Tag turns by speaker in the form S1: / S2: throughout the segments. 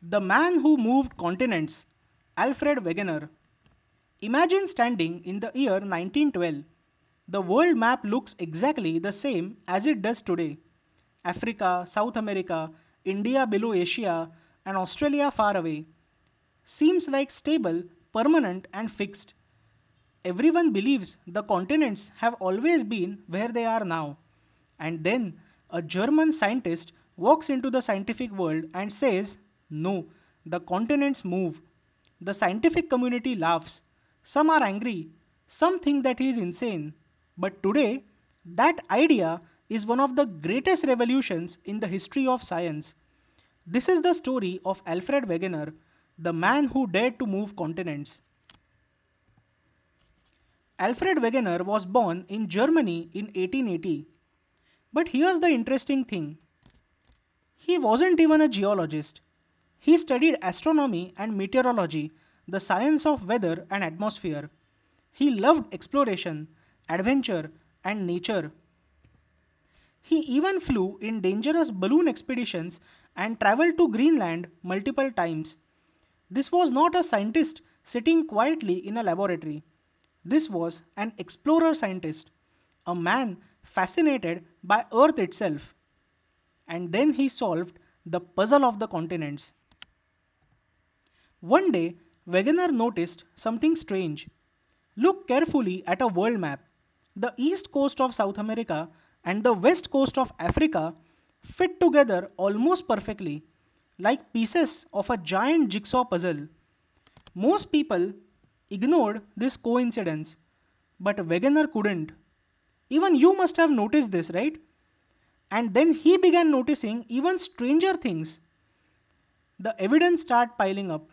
S1: The man who moved continents, Alfred Wegener. Imagine standing in the year 1912. The world map looks exactly the same as it does today. Africa, South America, India below Asia, and Australia far away. Seems like stable, permanent, and fixed. Everyone believes the continents have always been where they are now. And then a German scientist walks into the scientific world and says, "No, the continents move." The scientific community laughs. Some are angry, some think that he is insane. But today, that idea is one of the greatest revolutions in the history of science. This is the story of Alfred Wegener, the man who dared to move continents. Alfred Wegener was born in Germany in 1880. But here's the interesting thing, he wasn't even a geologist. He studied astronomy and meteorology, the science of weather and atmosphere. He loved exploration, adventure, and nature. He even flew in dangerous balloon expeditions and traveled to Greenland multiple times. This was not a scientist sitting quietly in a laboratory. This was an explorer scientist, a man fascinated by Earth itself. And then he solved the puzzle of the continents. One day, Wegener noticed something strange. Look carefully at a world map. The east coast of South America and the west coast of Africa fit together almost perfectly, like pieces of a giant jigsaw puzzle. Most people ignored this coincidence, but Wegener couldn't. Even you must have noticed this, right? And then he began noticing even stranger things. The evidence started piling up.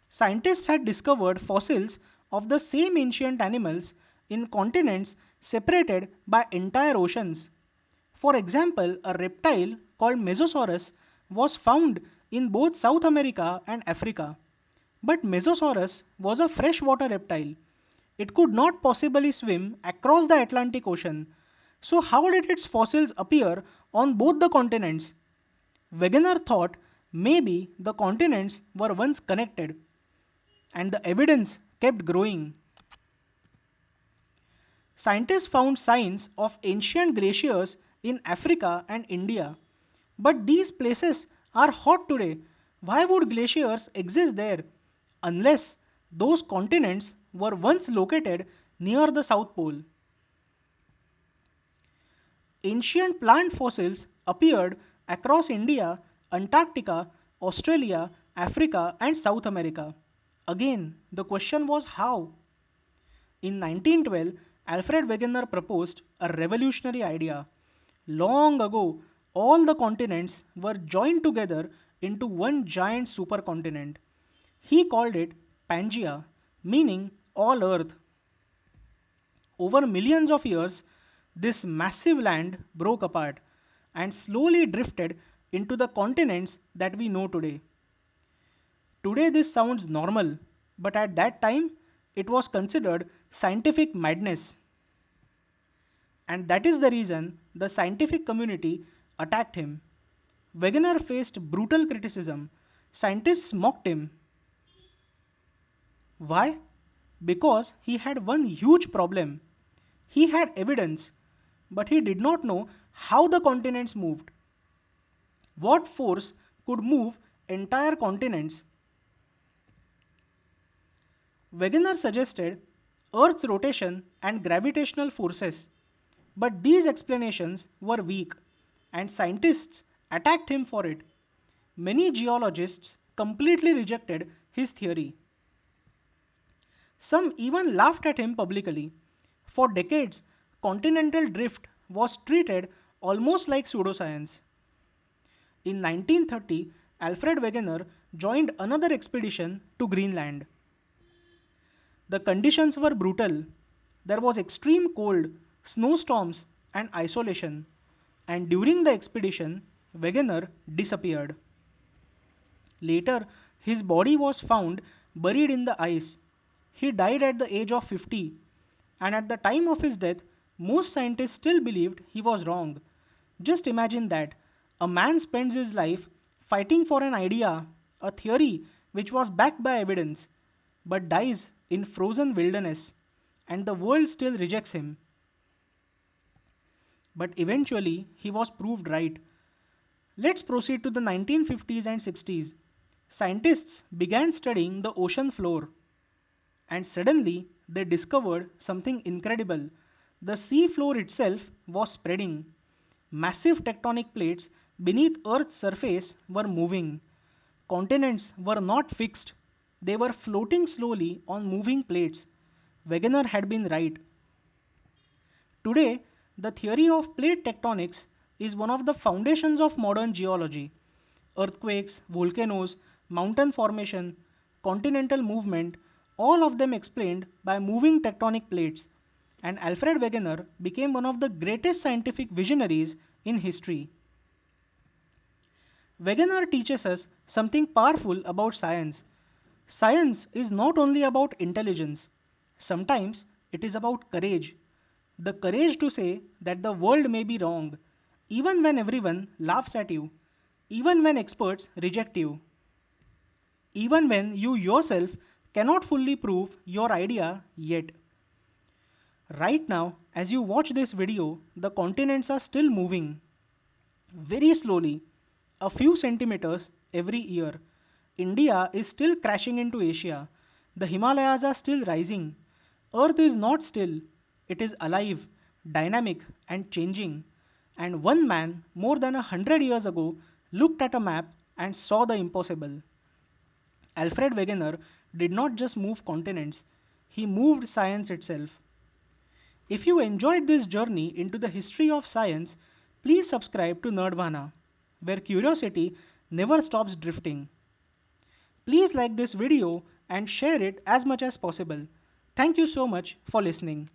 S1: Scientists had discovered fossils of the same ancient animals in continents separated by entire oceans. For example, a reptile called Mesosaurus was found in both South America and Africa. But Mesosaurus was a freshwater reptile. It could not possibly swim across the Atlantic Ocean. So, how did its fossils appear on both the continents? Wegener thought maybe the continents were once connected, and the evidence kept growing. Scientists found signs of ancient glaciers in Africa and India. But these places are hot today. Why would glaciers exist there? Unless those continents were once located near the South Pole. Ancient plant fossils appeared across India, Antarctica, Australia, Africa, and South America. Again, the question was how? In 1912, Alfred Wegener proposed a revolutionary idea. Long ago, all the continents were joined together into one giant supercontinent. He called it Pangaea, meaning all Earth. Over millions of years, this massive land broke apart and slowly drifted into the continents that we know today. Today, this sounds normal, but at that time, it was considered scientific madness. And that is the reason the scientific community attacked him. Wegener faced brutal criticism. Scientists mocked him. Why? Because he had one huge problem. He had evidence, but he did not know how the continents moved. What force could move entire continents? Wegener suggested Earth's rotation and gravitational forces, but these explanations were weak, and scientists attacked him for it. Many geologists completely rejected his theory. Some even laughed at him publicly. For decades, continental drift was treated almost like pseudoscience. In 1930, Alfred Wegener joined another expedition to Greenland. The conditions were brutal. There was extreme cold, snowstorms, and isolation. And during the expedition, Wegener disappeared. Later, his body was found buried in the ice. He died at the age of 50, and at the time of his death, most scientists still believed he was wrong. Just imagine that a man spends his life fighting for an idea, a theory which was backed by evidence, but dies in frozen wilderness, and the world still rejects him. But eventually, he was proved right. Let's proceed to the 1950s and 60s. Scientists began studying the ocean floor, and suddenly they discovered something incredible. The sea floor itself was spreading. Massive tectonic plates beneath Earth's surface were moving. Continents were not fixed, they were floating slowly on moving plates. Wegener had been right. Today, the theory of plate tectonics is one of the foundations of modern geology. Earthquakes, volcanoes, mountain formation, continental movement, all of them explained by moving tectonic plates. And Alfred Wegener became one of the greatest scientific visionaries in history. Wegener teaches us something powerful about science. Science is not only about intelligence, sometimes it is about courage. The courage to say that the world may be wrong, even when everyone laughs at you, even when experts reject you, even when you yourself cannot fully prove your idea yet. Right now, as you watch this video, the continents are still moving very slowly, a few centimeters every year. India is still crashing into Asia. The Himalayas are still rising. Earth is not still, it is alive, dynamic, and changing. And one man, more than 100 years ago, looked at a map and saw the impossible. Alfred Wegener did not just move continents, he moved science itself. If you enjoyed this journey into the history of science, please subscribe to Nerdvana, where curiosity never stops drifting. Please like this video and share it as much as possible. Thank you so much for listening.